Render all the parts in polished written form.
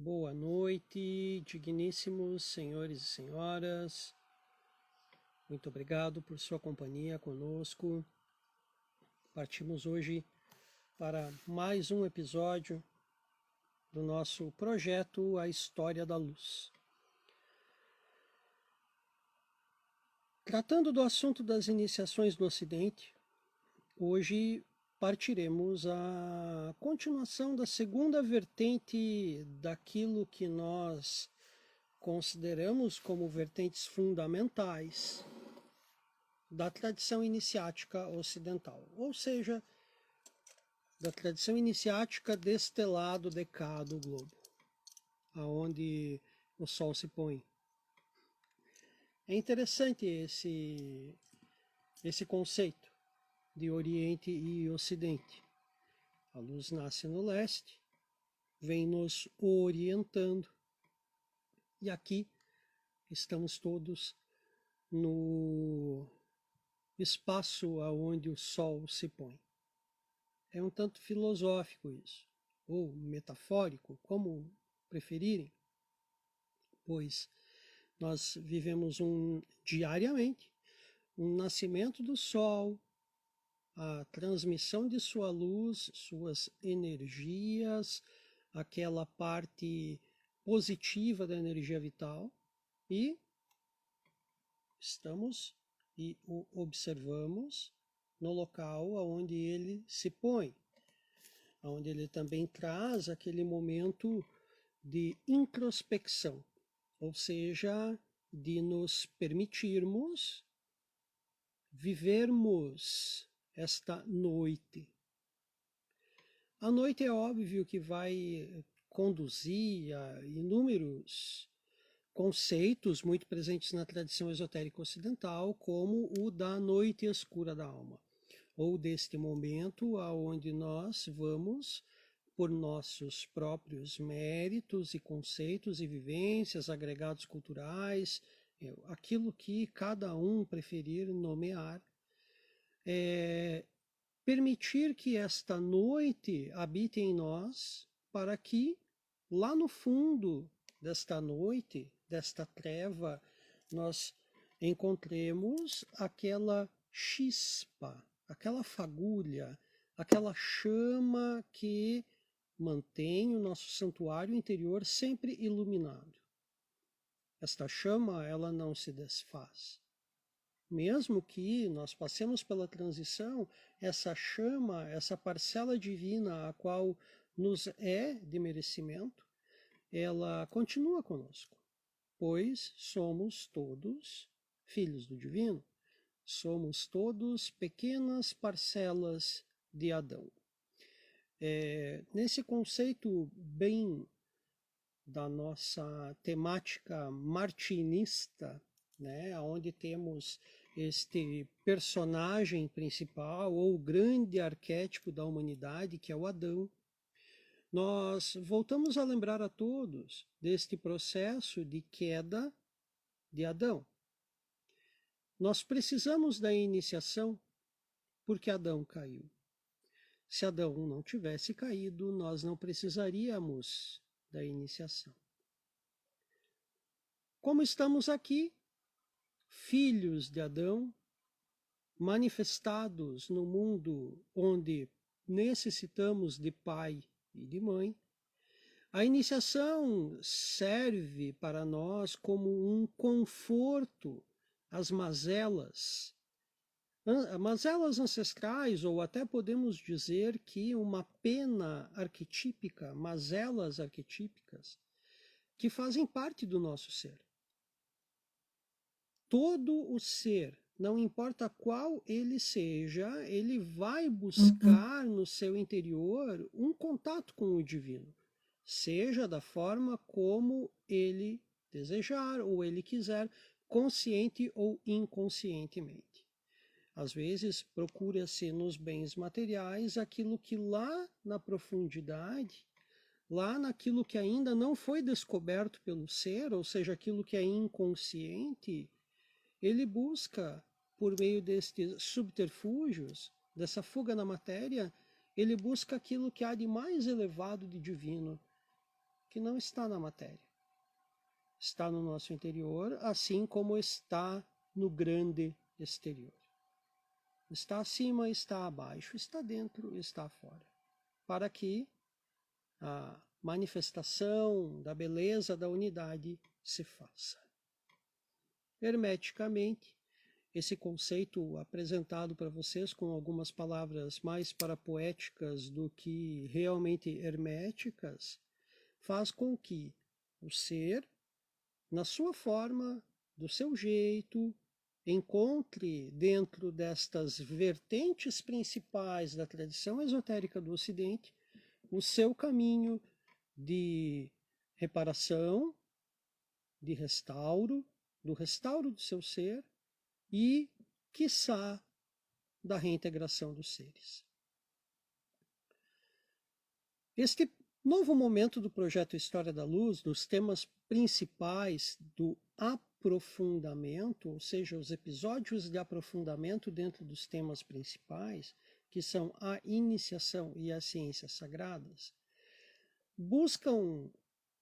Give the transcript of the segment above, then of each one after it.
Boa noite, digníssimos senhores e senhoras. Muito obrigado por sua companhia conosco. Partimos hoje para mais um episódio do nosso projeto A História da Luz. Tratando do assunto das iniciações do Ocidente, hoje partiremos a continuação da segunda vertente daquilo que nós consideramos como vertentes fundamentais da tradição iniciática ocidental, ou seja, da tradição iniciática deste lado de cá do globo, aonde o Sol se põe. É interessante esse conceito de Oriente e Ocidente. A luz nasce no leste, vem nos orientando, e aqui estamos todos no espaço aonde o Sol se põe. É um tanto filosófico isso, ou metafórico, como preferirem, pois nós vivemos diariamente um nascimento do Sol, a transmissão de sua luz, suas energias, aquela parte positiva da energia vital, e estamos e o observamos no local onde ele se põe, onde ele também traz aquele momento de introspecção, ou seja, de nos permitirmos vivermos esta noite. A noite é óbvio que vai conduzir a inúmeros conceitos muito presentes na tradição esotérica ocidental, como o da noite escura da alma, ou deste momento aonde nós vamos, por nossos próprios méritos e conceitos e vivências, agregados culturais, aquilo que cada um preferir nomear, permitir que esta noite habite em nós, para que lá no fundo desta noite, desta treva, nós encontremos aquela chispa, aquela fagulha, aquela chama que mantém o nosso santuário interior sempre iluminado. Esta chama, ela não se desfaz. Mesmo que nós passemos pela transição, essa chama, essa parcela divina a qual nos é de merecimento, ela continua conosco, pois somos todos filhos do divino, somos todos pequenas parcelas de Adão. Nesse conceito bem da nossa temática martinista, né, onde temos este personagem principal ou grande arquétipo da humanidade, que é o Adão, nós voltamos a lembrar a todos deste processo de queda de Adão. Nós precisamos da iniciação porque Adão caiu. Se Adão não tivesse caído, nós não precisaríamos da iniciação. Como estamos aqui, filhos de Adão, manifestados no mundo onde necessitamos de pai e de mãe, a iniciação serve para nós como um conforto às mazelas ancestrais, ou até podemos dizer que uma pena arquetípica, mazelas arquetípicas, que fazem parte do nosso ser. Todo o ser, não importa qual ele seja, ele vai buscar no seu interior um contato com o divino, seja da forma como ele desejar ou ele quiser, consciente ou inconscientemente. Às vezes procura-se nos bens materiais aquilo que lá na profundidade, lá naquilo que ainda não foi descoberto pelo ser, ou seja, aquilo que é inconsciente, ele busca, por meio destes subterfúgios, dessa fuga na matéria, ele busca aquilo que há de mais elevado de divino, que não está na matéria. Está no nosso interior, assim como está no grande exterior. Está acima, está abaixo, está dentro, está fora. Para que a manifestação da beleza da unidade se faça. Hermeticamente, esse conceito apresentado para vocês com algumas palavras mais parapoéticas do que realmente herméticas, faz com que o ser, na sua forma, do seu jeito, encontre dentro destas vertentes principais da tradição esotérica do Ocidente o seu caminho de reparação, de restauro, do restauro do seu ser e, quiçá, da reintegração dos seres. Este novo momento do projeto História da Luz, dos temas principais do aprofundamento, ou seja, os episódios de aprofundamento dentro dos temas principais, que são a iniciação e as ciências sagradas, buscam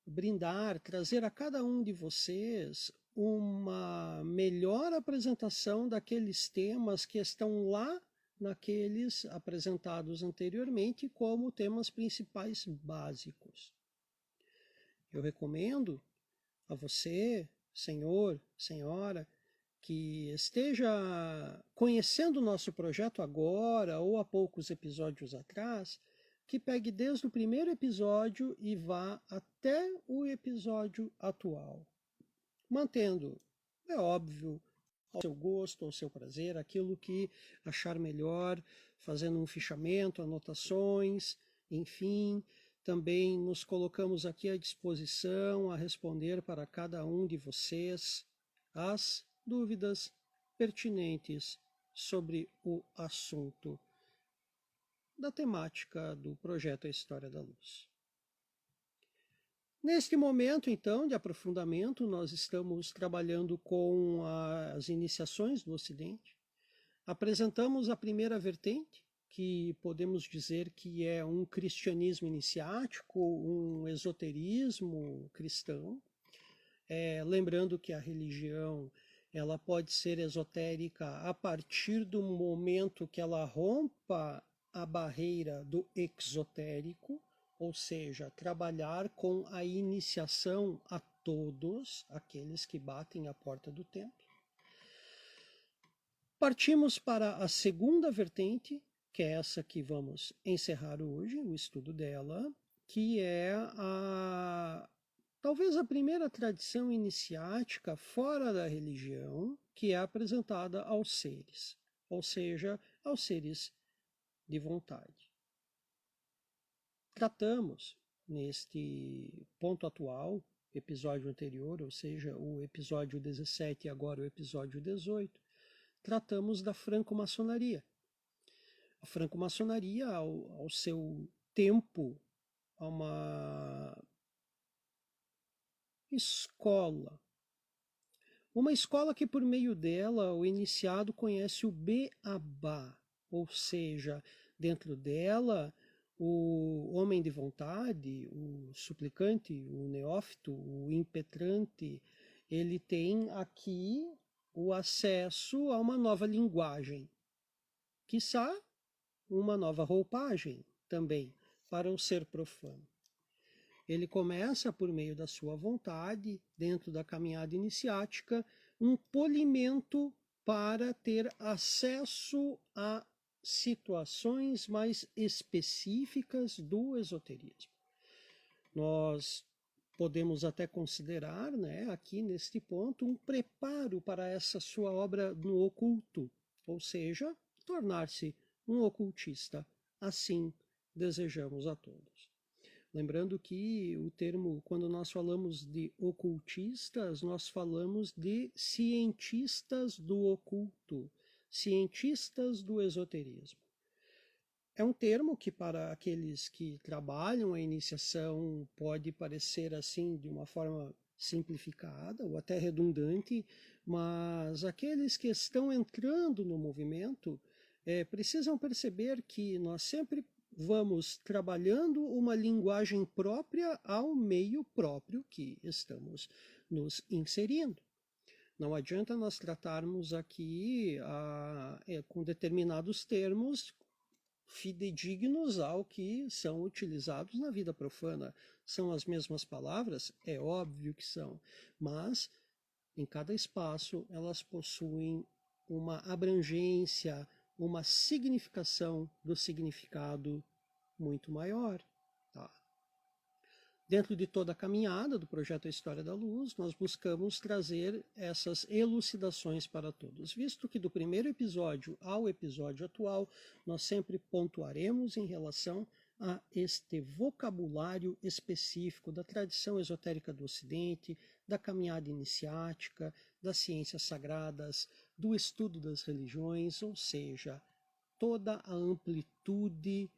brindar, trazer a cada um de vocês uma melhor apresentação daqueles temas que estão lá naqueles apresentados anteriormente como temas principais básicos. Eu recomendo a você, senhor, senhora, que esteja conhecendo o nosso projeto agora ou há poucos episódios atrás, que pegue desde o primeiro episódio e vá até o episódio atual, mantendo, é óbvio, ao seu gosto, ao seu prazer, aquilo que achar melhor, fazendo um fichamento, anotações, enfim. Também nos colocamos aqui à disposição a responder para cada um de vocês as dúvidas pertinentes sobre o assunto da temática do projeto A História da Luz. Neste momento, então, de aprofundamento, nós estamos trabalhando com as iniciações do Ocidente. Apresentamos a primeira vertente, que podemos dizer que é um cristianismo iniciático, um esoterismo cristão. Lembrando que a religião ela pode ser esotérica a partir do momento que ela rompa a barreira do exotérico, ou seja, trabalhar com a iniciação a todos aqueles que batem a porta do templo. Partimos para a segunda vertente, que é essa que vamos encerrar hoje, o estudo dela, que é talvez a primeira tradição iniciática fora da religião que é apresentada aos seres, ou seja, aos seres de vontade. Tratamos, neste ponto atual, episódio anterior, ou seja, o episódio 17 e agora o episódio 18, tratamos da franco-maçonaria. A franco-maçonaria, ao seu tempo, é uma escola. Uma escola que, por meio dela, o iniciado conhece o Beabá, ou seja, dentro dela, o homem de vontade, o suplicante, o neófito, o impetrante, ele tem aqui o acesso a uma nova linguagem, quiçá uma nova roupagem também para o ser profano. Ele começa, por meio da sua vontade, dentro da caminhada iniciática, um polimento para ter acesso a situações mais específicas do esoterismo. Nós podemos até considerar, aqui neste ponto, um preparo para essa sua obra no oculto, ou seja, tornar-se um ocultista. Assim desejamos a todos. Lembrando que o termo, quando nós falamos de ocultistas, nós falamos de cientistas do oculto, cientistas do esoterismo. É um termo que para aqueles que trabalham a iniciação pode parecer assim de uma forma simplificada ou até redundante, mas aqueles que estão entrando no movimento precisam perceber que nós sempre vamos trabalhando uma linguagem própria ao meio próprio que estamos nos inserindo. Não adianta nós tratarmos aqui com determinados termos fidedignos ao que são utilizados na vida profana. São as mesmas palavras? É óbvio que são, mas em cada espaço elas possuem uma abrangência, uma significação do significado muito maior. Tá? Dentro de toda a caminhada do projeto A História da Luz, nós buscamos trazer essas elucidações para todos, visto que do primeiro episódio ao episódio atual, nós sempre pontuaremos em relação a este vocabulário específico da tradição esotérica do Ocidente, da caminhada iniciática, das ciências sagradas, do estudo das religiões, ou seja, toda a amplitude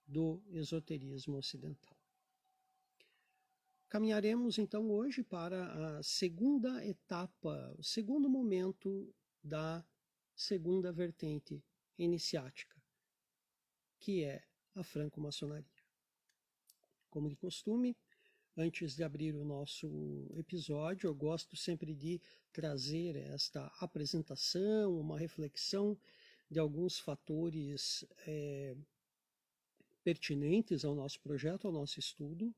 do esoterismo ocidental. Caminharemos então hoje para a segunda etapa, o segundo momento da segunda vertente iniciática, que é a franco-maçonaria. Como de costume, antes de abrir o nosso episódio, eu gosto sempre de trazer esta apresentação, uma reflexão de alguns fatores pertinentes ao nosso projeto, ao nosso estudo.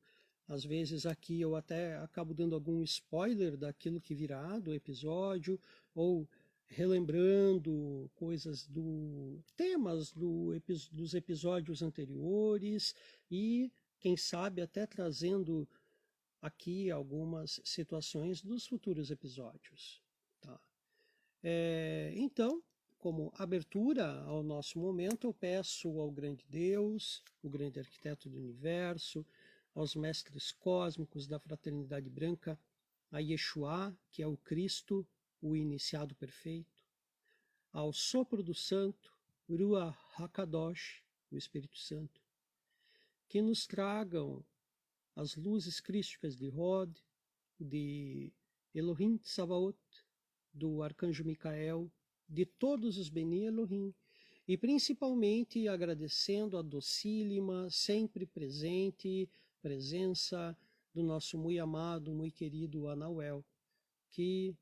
Às vezes aqui eu até acabo dando algum spoiler daquilo que virá do episódio, ou relembrando coisas temas dos episódios anteriores e, quem sabe, até trazendo aqui algumas situações dos futuros episódios. Tá? Então, como abertura ao nosso momento, eu peço ao grande Deus, o grande arquiteto do universo, aos mestres cósmicos da Fraternidade Branca, a Yeshua, que é o Cristo, o iniciado perfeito, ao sopro do Santo, Ruach HaKadosh, o Espírito Santo, que nos tragam as luzes crísticas de Hod, de Elohim Tsabaot, do Arcanjo Micael, de todos os Beni Elohim, e principalmente agradecendo a docílima, sempre presente presença do nosso muito amado, muito querido Anauel, que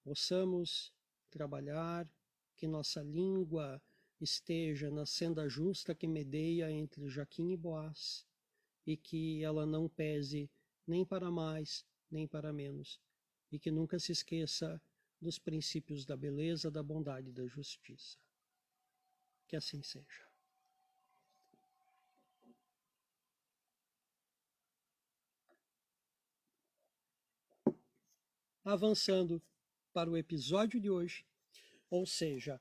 possamos trabalhar, que nossa língua esteja na senda justa que medeia entre Jaquim e Boaz, e que ela não pese nem para mais, nem para menos, e que nunca se esqueça dos princípios da beleza, da bondade e da justiça. Que assim seja. Avançando para o episódio de hoje, ou seja,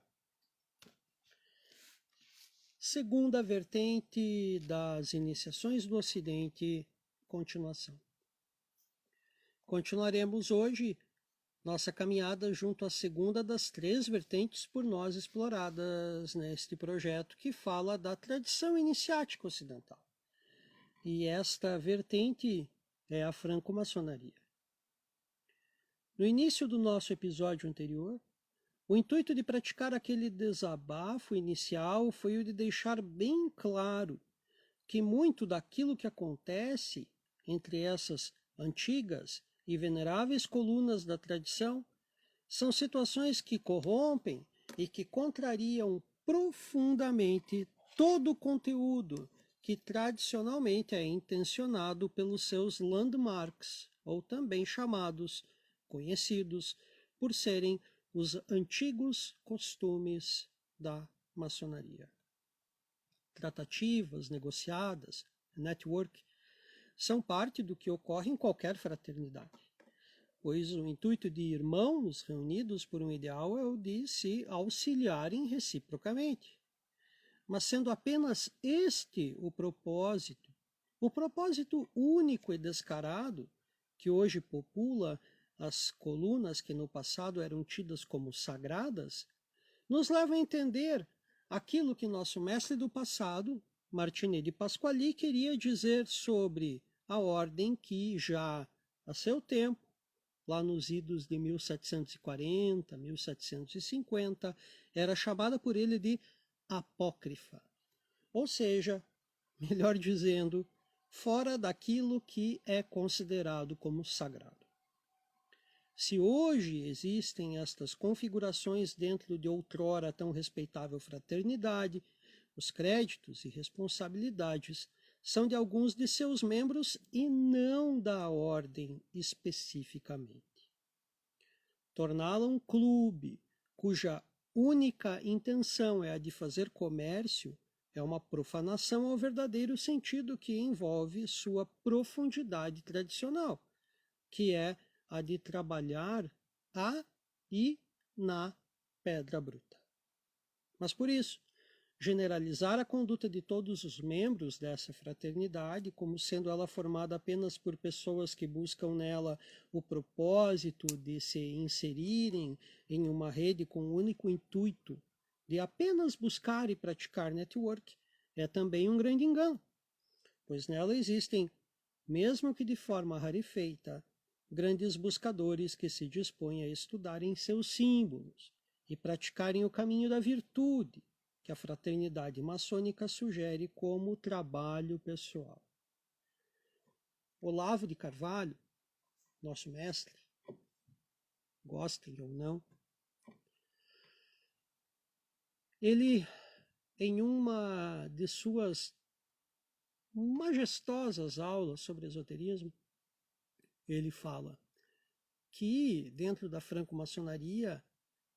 segunda vertente das iniciações do Ocidente, continuação. Continuaremos hoje nossa caminhada junto à segunda das três vertentes por nós exploradas neste projeto, que fala da tradição iniciática ocidental. E esta vertente é a franco-maçonaria. No início do nosso episódio anterior, o intuito de praticar aquele desabafo inicial foi o de deixar bem claro que muito daquilo que acontece entre essas antigas e veneráveis colunas da tradição são situações que corrompem e que contrariam profundamente todo o conteúdo que tradicionalmente é intencionado pelos seus landmarks, ou também conhecidos por serem os antigos costumes da maçonaria. Tratativas, negociadas, network, são parte do que ocorre em qualquer fraternidade, pois o intuito de irmãos reunidos por um ideal é o de se auxiliarem reciprocamente. Mas sendo apenas este o propósito único e descarado, que hoje popula as colunas que no passado eram tidas como sagradas, nos leva a entender aquilo que nosso mestre do passado, Martinez de Pasquali, queria dizer sobre a ordem que já a seu tempo, lá nos idos de 1740, 1750, era chamada por ele de apócrifa, Ou seja, melhor dizendo, fora daquilo que é considerado como sagrado. Se hoje existem estas configurações dentro de outrora tão respeitável fraternidade, os créditos e responsabilidades são de alguns de seus membros e não da ordem especificamente. Torná-la um clube cuja única intenção é a de fazer comércio é uma profanação ao verdadeiro sentido que envolve sua profundidade tradicional, que é a de trabalhar a e na pedra bruta. Mas por isso, generalizar a conduta de todos os membros dessa fraternidade, como sendo ela formada apenas por pessoas que buscam nela o propósito de se inserirem em uma rede com o único intuito de apenas buscar e praticar network, é também um grande engano, pois nela existem, mesmo que de forma rarefeita, grandes buscadores que se dispõem a estudarem seus símbolos e praticarem o caminho da virtude, que a fraternidade maçônica sugere como trabalho pessoal. Olavo de Carvalho, nosso mestre, gostem ou não, ele, em uma de suas majestosas aulas sobre esoterismo, ele fala que dentro da franco-maçonaria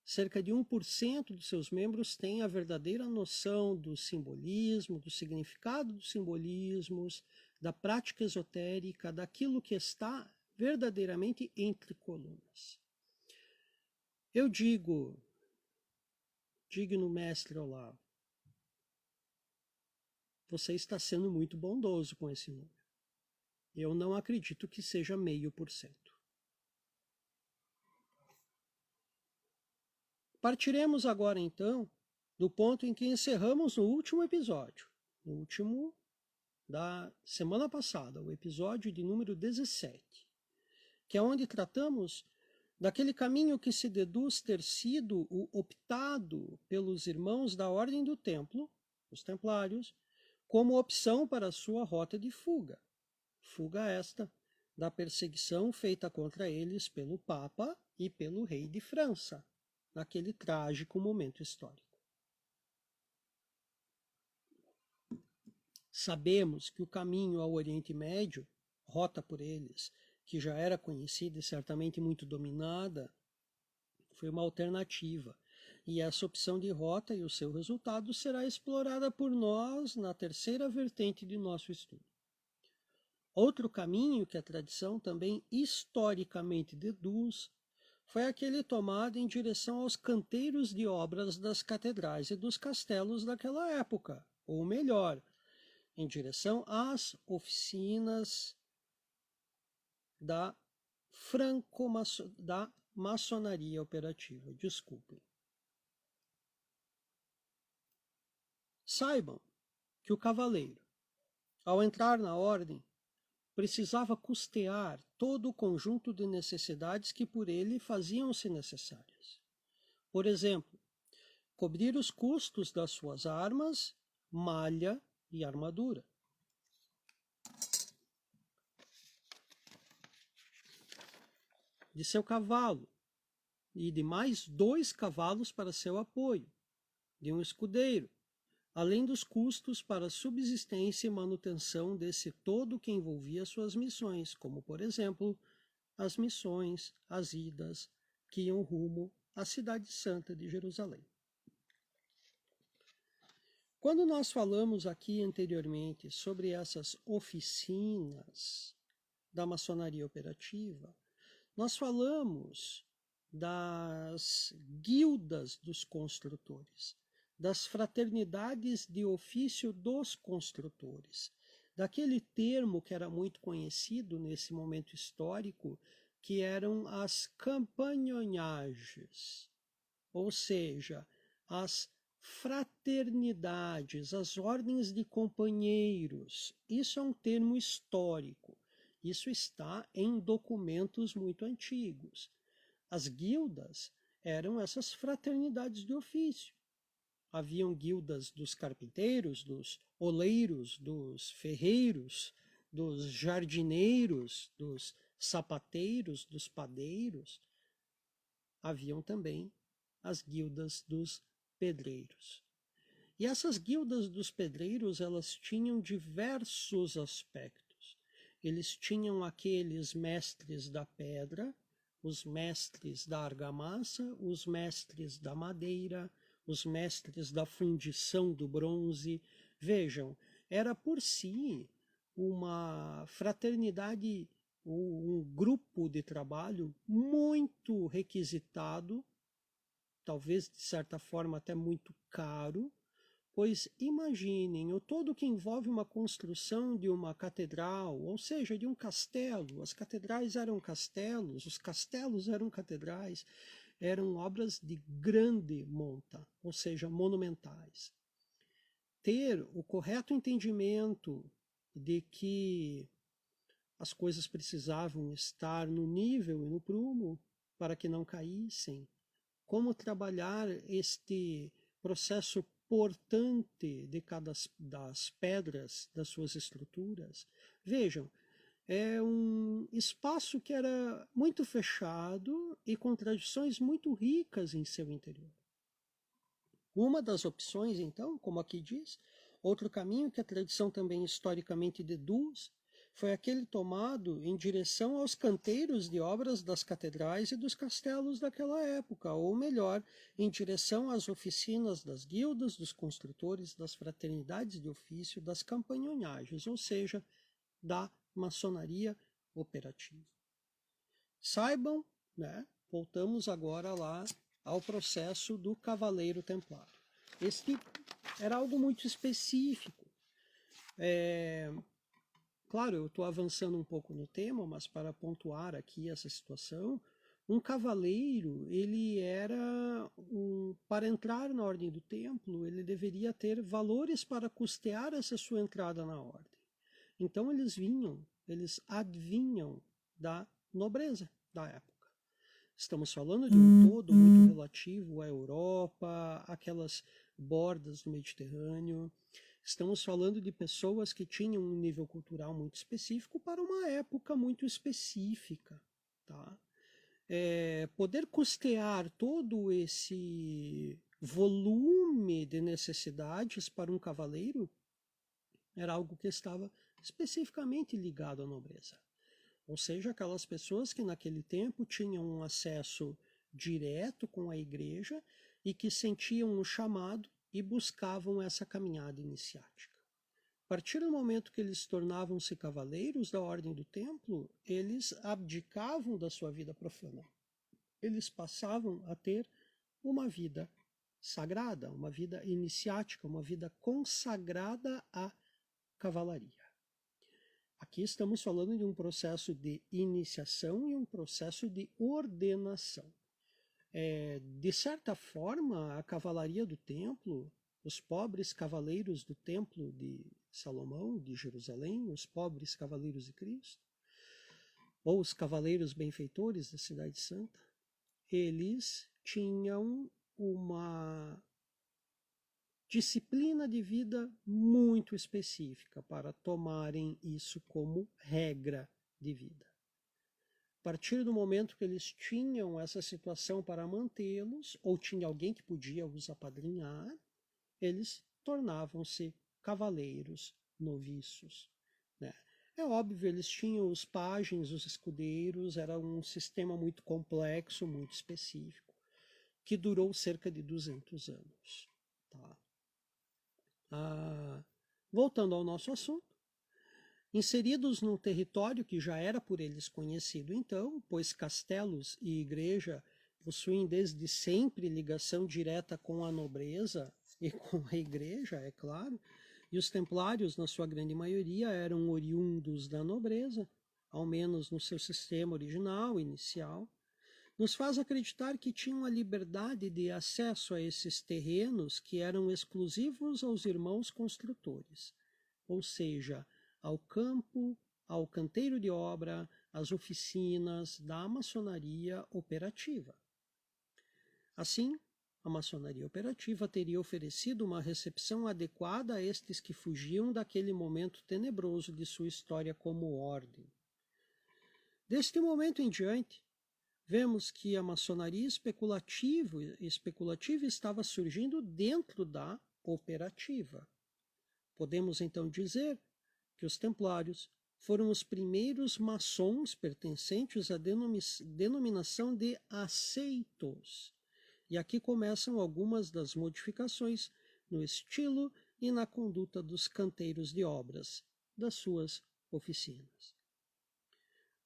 cerca de 1% dos seus membros têm a verdadeira noção do simbolismo, do significado dos simbolismos, da prática esotérica, daquilo que está verdadeiramente entre colunas. Eu digo, digno mestre Olavo, você está sendo muito bondoso com esse número. Eu não acredito que seja 0,5%. Partiremos agora, então, do ponto em que encerramos no último episódio, no último da semana passada, o episódio de número 17, que é onde tratamos daquele caminho que se deduz ter sido o optado pelos irmãos da Ordem do Templo, os Templários, como opção para sua rota de fuga. Fuga esta da perseguição feita contra eles pelo Papa e pelo rei de França, naquele trágico momento histórico. Sabemos que o caminho ao Oriente Médio, rota por eles, que já era conhecida e certamente muito dominada, foi uma alternativa. E essa opção de rota e o seu resultado será explorada por nós na terceira vertente de nosso estudo. Outro caminho que a tradição também historicamente deduz foi aquele tomado em direção aos canteiros de obras das catedrais e dos castelos daquela época, ou melhor, em direção às oficinas da da maçonaria operativa. Desculpem. Saibam que o cavaleiro, ao entrar na ordem, precisava custear todo o conjunto de necessidades que por ele faziam-se necessárias. Por exemplo, cobrir os custos das suas armas, malha e armadura. De seu cavalo e de mais 2 cavalos para seu apoio, de um escudeiro, além dos custos para subsistência e manutenção desse todo que envolvia suas missões, como, por exemplo, as missões, as idas que iam rumo à Cidade Santa de Jerusalém. Quando nós falamos aqui anteriormente sobre essas oficinas da maçonaria operativa, nós falamos das guildas dos construtores, das fraternidades de ofício dos construtores, daquele termo que era muito conhecido nesse momento histórico, que eram as campanhonages, ou seja, as fraternidades, as ordens de companheiros. Isso é um termo histórico. Isso está em documentos muito antigos. As guildas eram essas fraternidades de ofício. haviam guildas dos carpinteiros, dos oleiros, dos ferreiros, dos jardineiros, dos sapateiros, dos padeiros. Haviam também as guildas dos pedreiros. E essas guildas dos pedreiros, elas tinham diversos aspectos. Eles tinham aqueles mestres da pedra, os mestres da argamassa, os mestres da madeira, os mestres da fundição do bronze. Vejam, era por si uma fraternidade, um grupo de trabalho muito requisitado, talvez de certa forma até muito caro, pois imaginem, o todo que envolve uma construção de uma catedral, ou seja, de um castelo. As catedrais eram castelos, os castelos eram catedrais, eram obras de grande monta, ou seja, monumentais. Ter o correto entendimento de que as coisas precisavam estar no nível e no prumo para que não caíssem, como trabalhar este processo portante de cada das pedras das suas estruturas. Vejam, é um espaço que era muito fechado e com tradições muito ricas em seu interior. Uma das opções, então, como aqui diz, outro caminho que a tradição também historicamente deduz, foi aquele tomado em direção aos canteiros de obras das catedrais e dos castelos daquela época, ou melhor, em direção às oficinas das guildas, dos construtores, das fraternidades de ofício, das campanhonagens, ou seja, da maçonaria operativa. Saibam, né, voltamos agora lá ao processo do cavaleiro templário. Este era algo muito específico. Claro, eu estou avançando um pouco no tema, mas para pontuar aqui essa situação, um cavaleiro, ele era para entrar na ordem do templo, ele deveria ter valores para custear essa sua entrada na ordem. Então eles advinham da nobreza da época. Estamos falando de um todo muito relativo à Europa, aquelas bordas do Mediterrâneo. Estamos falando de pessoas que tinham um nível cultural muito específico para uma época muito específica. Tá? Poder custear todo esse volume de necessidades para um cavaleiro era algo que estava especificamente ligado à nobreza. Ou seja, aquelas pessoas que naquele tempo tinham um acesso direto com a igreja e que sentiam o chamado e buscavam essa caminhada iniciática. A partir do momento que eles tornavam-se cavaleiros da ordem do templo, eles abdicavam da sua vida profana. Eles passavam a ter uma vida sagrada, uma vida iniciática, uma vida consagrada à cavalaria. Aqui estamos falando de um processo de iniciação e um processo de ordenação. De certa forma, a cavalaria do templo, os pobres cavaleiros do templo de Salomão, de Jerusalém, os pobres cavaleiros de Cristo, ou os cavaleiros benfeitores da Cidade Santa, eles tinham uma disciplina de vida muito específica para tomarem isso como regra de vida. A partir do momento que eles tinham essa situação para mantê-los, ou tinha alguém que podia os apadrinhar, eles tornavam-se cavaleiros noviços. Né? É óbvio, eles tinham os pajens, os escudeiros, era um sistema muito complexo, muito específico, que durou cerca de 200 anos. Tá? Voltando ao nosso assunto, inseridos num território que já era por eles conhecido então, pois castelos e igreja possuem desde sempre ligação direta com a nobreza e com a igreja, é claro, e os templários, na sua grande maioria, eram oriundos da nobreza, ao menos no seu sistema original, inicial, nos faz acreditar que tinham a liberdade de acesso a esses terrenos que eram exclusivos aos irmãos construtores, ou seja, ao campo, ao canteiro de obra, às oficinas da maçonaria operativa. Assim, a maçonaria operativa teria oferecido uma recepção adequada a estes que fugiam daquele momento tenebroso de sua história como ordem. Deste momento em diante, vemos que a maçonaria especulativa estava surgindo dentro da operativa. Podemos então dizer que os templários foram os primeiros maçons pertencentes à denominação de aceitos. E aqui começam algumas das modificações no estilo e na conduta dos canteiros de obras das suas oficinas.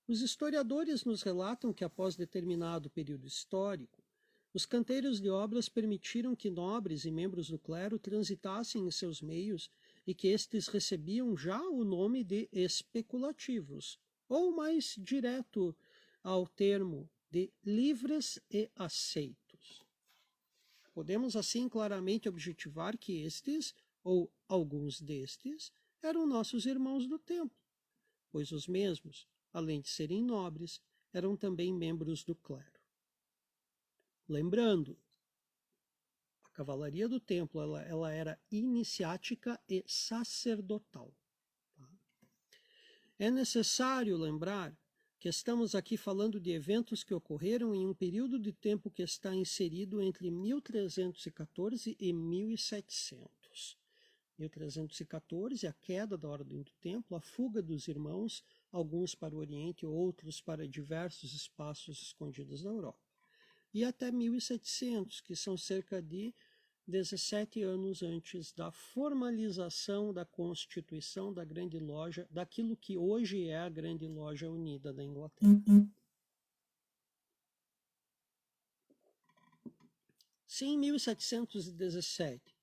Os historiadores nos relatam que após determinado período histórico, os canteiros de obras permitiram que nobres e membros do clero transitassem em seus meios e que estes recebiam já o nome de especulativos, ou mais direto ao termo de livres e aceitos. Podemos assim claramente objetivar que estes, ou alguns destes, eram nossos irmãos do templo, pois os mesmos, além de serem nobres, eram também membros do clero. Lembrando, a cavalaria do templo ela era iniciática e sacerdotal. Tá? É necessário lembrar que estamos aqui falando de eventos que ocorreram em um período de tempo que está inserido entre 1314 e 1700. 1314, a queda da Ordem do Templo, a fuga dos irmãos, alguns para o Oriente, outros para diversos espaços escondidos da Europa. E até 1700, que são cerca de 17 anos antes da formalização da Constituição da Grande Loja, daquilo que hoje é a Grande Loja Unida da Inglaterra. Se em 1717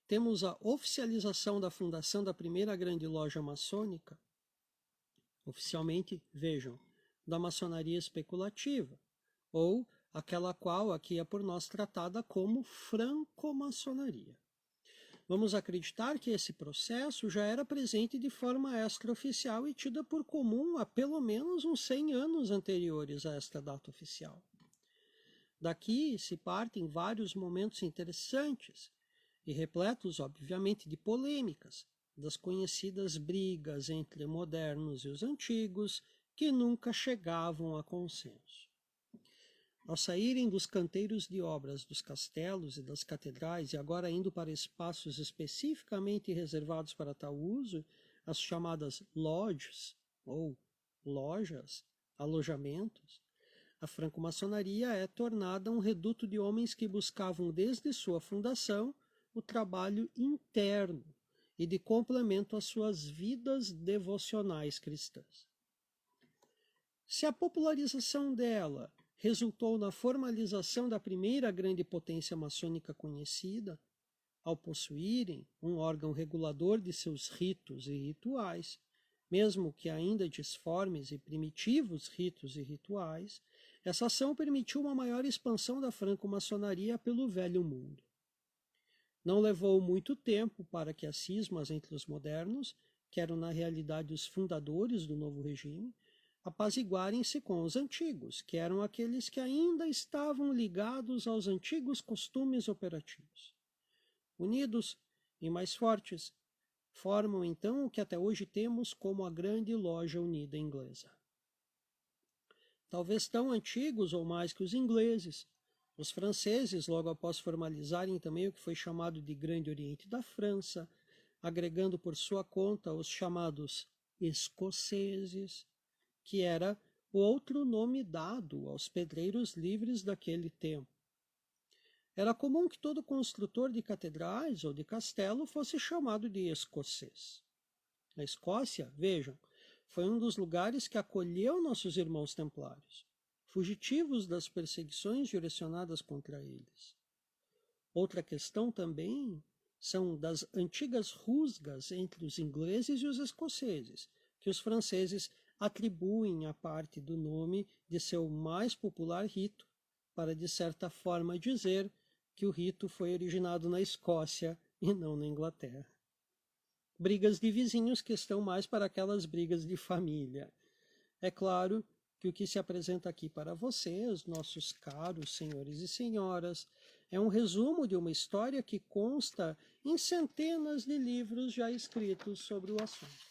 temos a oficialização da fundação da primeira grande loja maçônica, oficialmente, vejam, da maçonaria especulativa, ou aquela qual aqui é por nós tratada como franco-maçonaria. Vamos acreditar que esse processo já era presente de forma extraoficial e tida por comum há pelo menos uns 100 anos anteriores a esta data oficial. Daqui se partem vários momentos interessantes e repletos, obviamente, de polêmicas, das conhecidas brigas entre modernos e os antigos, que nunca chegavam a consenso. Ao saírem dos canteiros de obras dos castelos e das catedrais e agora indo para espaços especificamente reservados para tal uso, as chamadas lodges ou lojas, alojamentos, a franco-maçonaria é tornada um reduto de homens que buscavam desde sua fundação o trabalho interno e de complemento às suas vidas devocionais cristãs. Se a popularização dela resultou na formalização da primeira grande potência maçônica conhecida, ao possuírem um órgão regulador de seus ritos e rituais, mesmo que ainda disformes e primitivos ritos e rituais, essa ação permitiu uma maior expansão da franco-maçonaria pelo velho mundo. Não levou muito tempo para que as cismas entre os modernos, que eram na realidade os fundadores do novo regime, apaziguarem-se com os antigos, que eram aqueles que ainda estavam ligados aos antigos costumes operativos. Unidos e mais fortes, formam então o que até hoje temos como a Grande Loja Unida Inglesa. Talvez tão antigos ou mais que os ingleses, os franceses, logo após formalizarem também o que foi chamado de Grande Oriente da França, agregando por sua conta os chamados escoceses, que era o outro nome dado aos pedreiros livres daquele tempo. Era comum que todo construtor de catedrais ou de castelo fosse chamado de escocês. A Escócia, vejam, foi um dos lugares que acolheu nossos irmãos templários, fugitivos das perseguições direcionadas contra eles. Outra questão também são das antigas rusgas entre os ingleses e os escoceses, que os franceses atribuem a parte do nome de seu mais popular rito, para de certa forma dizer que o rito foi originado na Escócia e não na Inglaterra. Brigas de vizinhos que estão mais para aquelas brigas de família. É claro que o que se apresenta aqui para vocês, nossos caros senhores e senhoras, é um resumo de uma história que consta em centenas de livros já escritos sobre o assunto.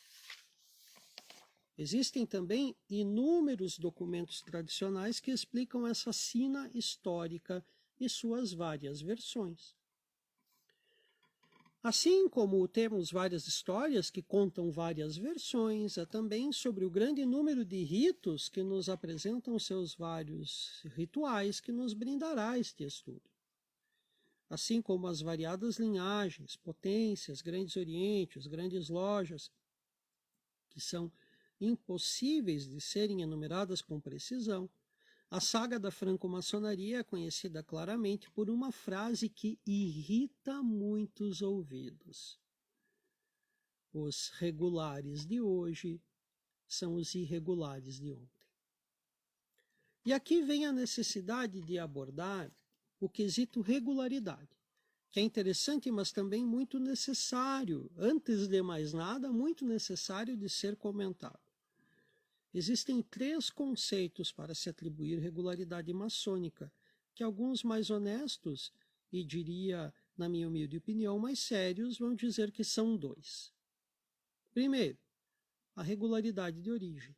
Existem também inúmeros documentos tradicionais que explicam essa sina histórica e suas várias versões. Assim como temos várias histórias que contam várias versões, é também sobre o grande número de ritos que nos apresentam seus vários rituais que nos brindará este estudo. Assim como as variadas linhagens, potências, grandes orientes, grandes lojas, que são impossíveis de serem enumeradas com precisão, a saga da franco-maçonaria é conhecida claramente por uma frase que irrita muitos ouvidos. Os regulares de hoje são os irregulares de ontem. E aqui vem a necessidade de abordar o quesito regularidade, que é interessante, mas também muito necessário, antes de mais nada, muito necessário de ser comentado. Existem 3 conceitos para se atribuir regularidade maçônica, que alguns mais honestos, e diria, na minha humilde opinião, mais sérios, vão dizer que são 2. Primeiro, a regularidade de origem.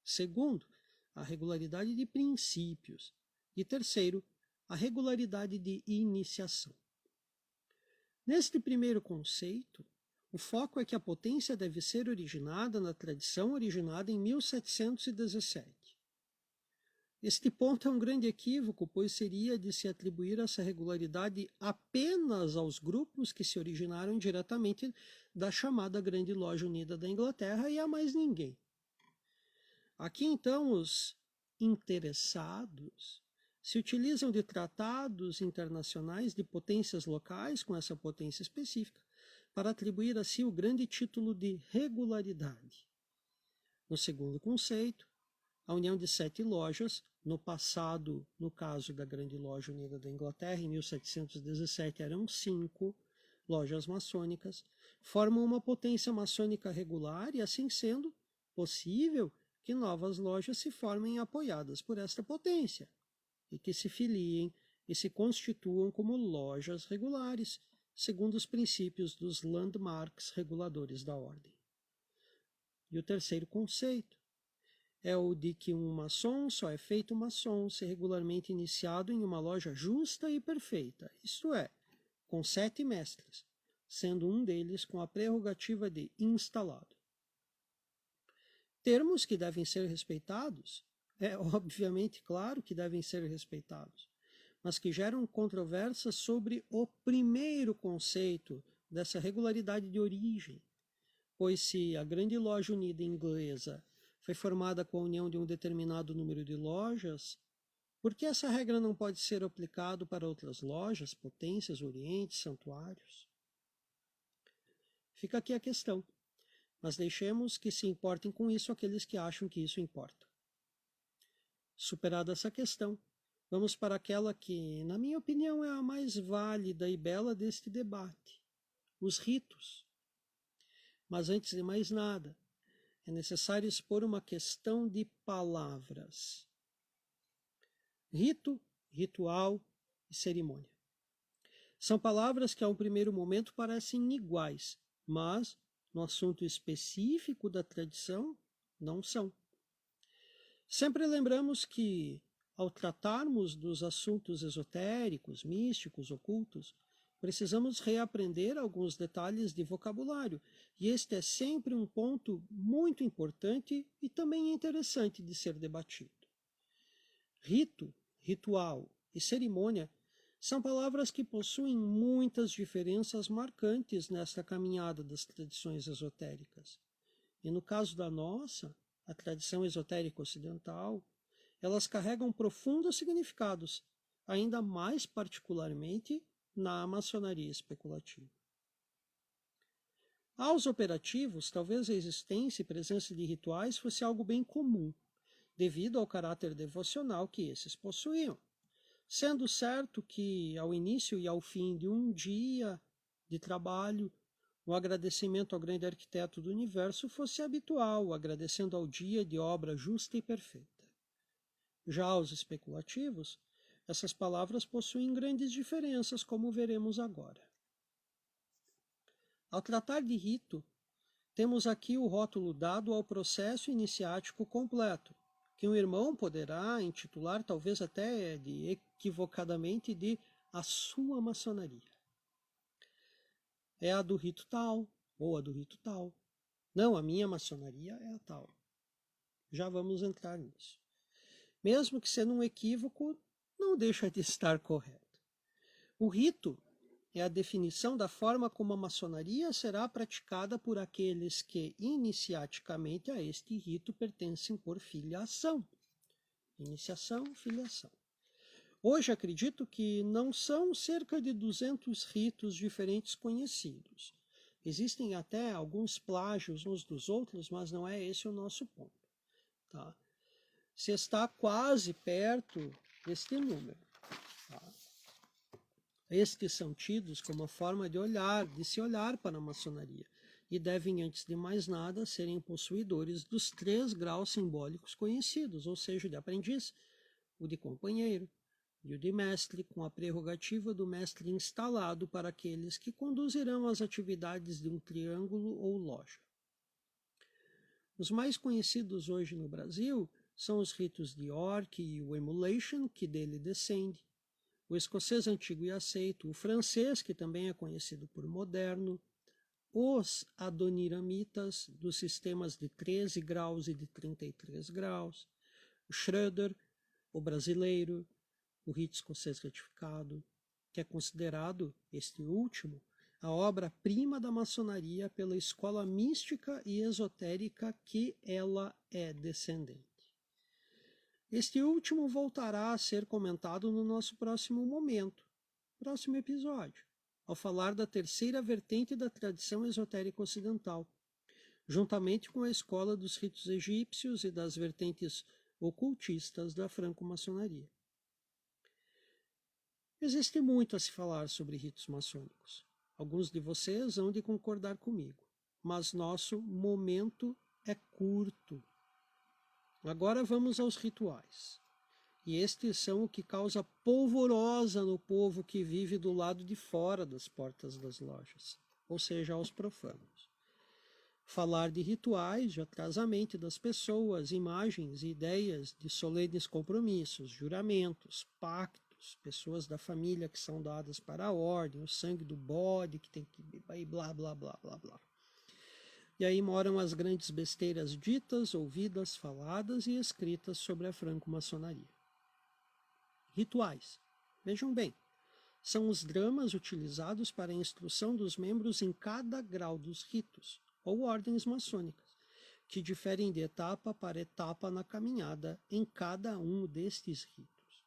Segundo, a regularidade de princípios. E terceiro, a regularidade de iniciação. Neste primeiro conceito, o foco é que a potência deve ser originada na tradição originada em 1717. Este ponto é um grande equívoco, pois seria de se atribuir essa regularidade apenas aos grupos que se originaram diretamente da chamada Grande Loja Unida da Inglaterra e a mais ninguém. Aqui, então, os interessados se utilizam de tratados internacionais de potências locais com essa potência específica para atribuir a si o grande título de regularidade. No segundo conceito, a união de 7 lojas, no passado, no caso da Grande Loja Unida da Inglaterra, em 1717 eram 5 lojas maçônicas, formam uma potência maçônica regular e, assim sendo, possível que novas lojas se formem apoiadas por esta potência e que se filiem e se constituam como lojas regulares, segundo os princípios dos landmarks reguladores da ordem. E o terceiro conceito é o de que um maçom só é feito maçom se regularmente iniciado em uma loja justa e perfeita, isto é, com 7 mestres, sendo um deles com a prerrogativa de instalado. Termos que devem ser respeitados, obviamente, claro que devem ser respeitados, mas que geram controvérsias sobre o primeiro conceito dessa regularidade de origem, pois se a Grande Loja Unida inglesa foi formada com a união de um determinado número de lojas, por que essa regra não pode ser aplicada para outras lojas, potências, orientes, santuários? Fica aqui a questão, mas deixemos que se importem com isso aqueles que acham que isso importa. Superada essa questão, vamos para aquela que, na minha opinião, é a mais válida e bela deste debate: os ritos. Mas antes de mais nada, é necessário expor uma questão de palavras. Rito, ritual e cerimônia. São palavras que a um primeiro momento parecem iguais, mas, no assunto específico da tradição, não são. Sempre lembramos que, ao tratarmos dos assuntos esotéricos, místicos, ocultos, precisamos reaprender alguns detalhes de vocabulário, e este é sempre um ponto muito importante e também interessante de ser debatido. Rito, ritual e cerimônia são palavras que possuem muitas diferenças marcantes nesta caminhada das tradições esotéricas. E no caso da nossa, a tradição esotérica ocidental, elas carregam profundos significados, ainda mais particularmente na maçonaria especulativa. Aos operativos, talvez a existência e presença de rituais fosse algo bem comum, devido ao caráter devocional que esses possuíam, sendo certo que, ao início e ao fim de um dia de trabalho, o agradecimento ao grande arquiteto do universo fosse habitual, agradecendo ao dia de obra justa e perfeita. Já os especulativos, Essas palavras possuem grandes diferenças, como veremos agora. Ao tratar de rito, temos aqui o rótulo dado ao processo iniciático completo, que um irmão poderá intitular, talvez até equivocadamente, de a sua maçonaria. É a do rito tal, ou a do rito tal. Não, a minha maçonaria é a tal. Já vamos entrar nisso. Mesmo que sendo um equívoco, não deixa de estar correto. O rito é a definição da forma como a maçonaria será praticada por aqueles que iniciaticamente a este rito pertencem por filiação. Iniciação, filiação. Hoje acredito que não são cerca de 200 ritos diferentes conhecidos. Existem até alguns plágios uns dos outros, mas não é esse o nosso ponto. Tá? Se está quase perto deste número. Tá? Estes são tidos como a forma de se olhar para a maçonaria, e devem, antes de mais nada, serem possuidores dos 3 graus simbólicos conhecidos, ou seja, de aprendiz, o de companheiro e o de mestre, com a prerrogativa do mestre instalado para aqueles que conduzirão as atividades de um triângulo ou loja. Os mais conhecidos hoje no Brasil são os ritos de York e o Emulation, que dele descende, o escocês antigo e aceito, o francês, que também é conhecido por moderno, os adoniramitas, dos sistemas de 13 graus e de 33 graus, o Schroeder, o brasileiro, o rito escocês retificado, que é considerado, este último, a obra-prima da maçonaria pela escola mística e esotérica que ela é descendente. Este último voltará a ser comentado no nosso próximo episódio, ao falar da terceira vertente da tradição esotérica ocidental, juntamente com a escola dos ritos egípcios e das vertentes ocultistas da franco-maçonaria. Existe muito a se falar sobre ritos maçônicos. Alguns de vocês hão de concordar comigo, mas nosso momento é curto. Agora vamos aos rituais. E estes são o que causa polvorosa no povo que vive do lado de fora das portas das lojas, ou seja, aos profanos. Falar de rituais já traz à mente das pessoas imagens e ideias de solenes compromissos, juramentos, pactos, pessoas da família que são dadas para a ordem, o sangue do bode que tem que ir, blá, blá, blá, blá, blá. E aí moram as grandes besteiras ditas, ouvidas, faladas e escritas sobre a franco-maçonaria. Rituais. Vejam bem, são os dramas utilizados para a instrução dos membros em cada grau dos ritos, ou ordens maçônicas, que diferem de etapa para etapa na caminhada em cada um destes ritos.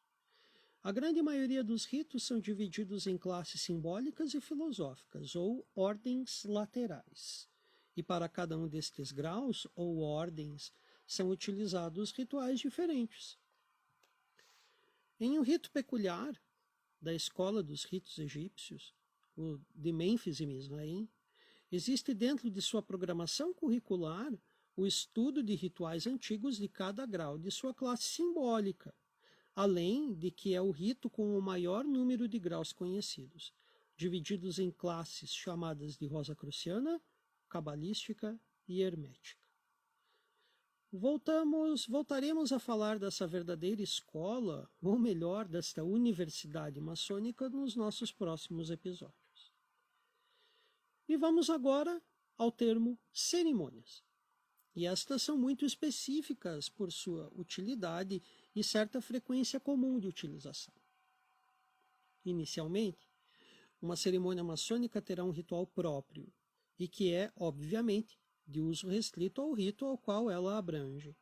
A grande maioria dos ritos são divididos em classes simbólicas e filosóficas, ou ordens laterais. E para cada um destes graus, ou ordens, são utilizados rituais diferentes. Em um rito peculiar da escola dos ritos egípcios, o de Mênfis e Misraim, existe dentro de sua programação curricular o estudo de rituais antigos de cada grau de sua classe simbólica, além de que é o rito com o maior número de graus conhecidos, divididos em classes chamadas de rosacruciana, cabalística e hermética. Voltaremos a falar dessa verdadeira escola, ou melhor, desta universidade maçônica, nos nossos próximos episódios. E vamos agora ao termo cerimônias. E estas são muito específicas por sua utilidade e certa frequência comum de utilização. Inicialmente, uma cerimônia maçônica terá um ritual próprio, e que é, obviamente, de uso restrito ao rito ao qual ela abrange.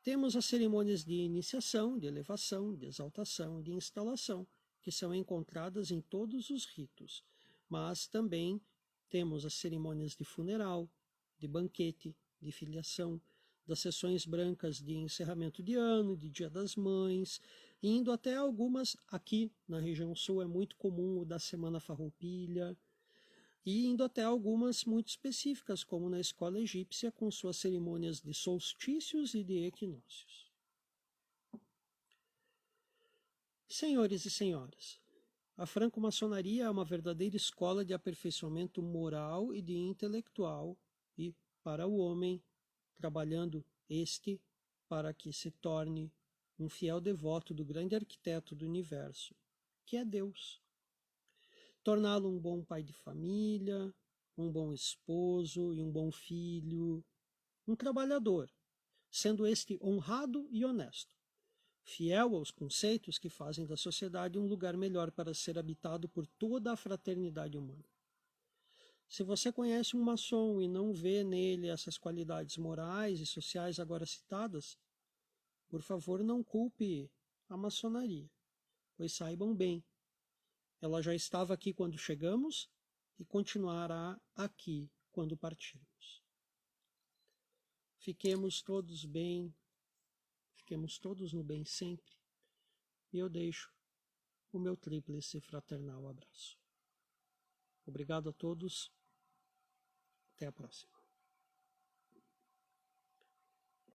Temos as cerimônias de iniciação, de elevação, de exaltação e de instalação, que são encontradas em todos os ritos, mas também temos as cerimônias de funeral, de banquete, de filiação, das sessões brancas de encerramento de ano, de Dia das Mães, indo até algumas, aqui na região sul é muito comum o da Semana Farroupilha, e indo até algumas muito específicas, como na escola egípcia, com suas cerimônias de solstícios e de equinócios. Senhores e senhoras, a franco-maçonaria é uma verdadeira escola de aperfeiçoamento moral e de intelectual e, para o homem, trabalhando este para que se torne um fiel devoto do grande arquiteto do universo, que é Deus. Torná-lo um bom pai de família, um bom esposo e um bom filho, um trabalhador, sendo este honrado e honesto, fiel aos conceitos que fazem da sociedade um lugar melhor para ser habitado por toda a fraternidade humana. Se você conhece um maçom e não vê nele essas qualidades morais e sociais agora citadas, por favor, não culpe a maçonaria, pois saibam bem, ela já estava aqui quando chegamos e continuará aqui quando partirmos. Fiquemos todos bem, fiquemos todos no bem sempre, e eu deixo o meu tríplice fraternal abraço. Obrigado a todos, até a próxima.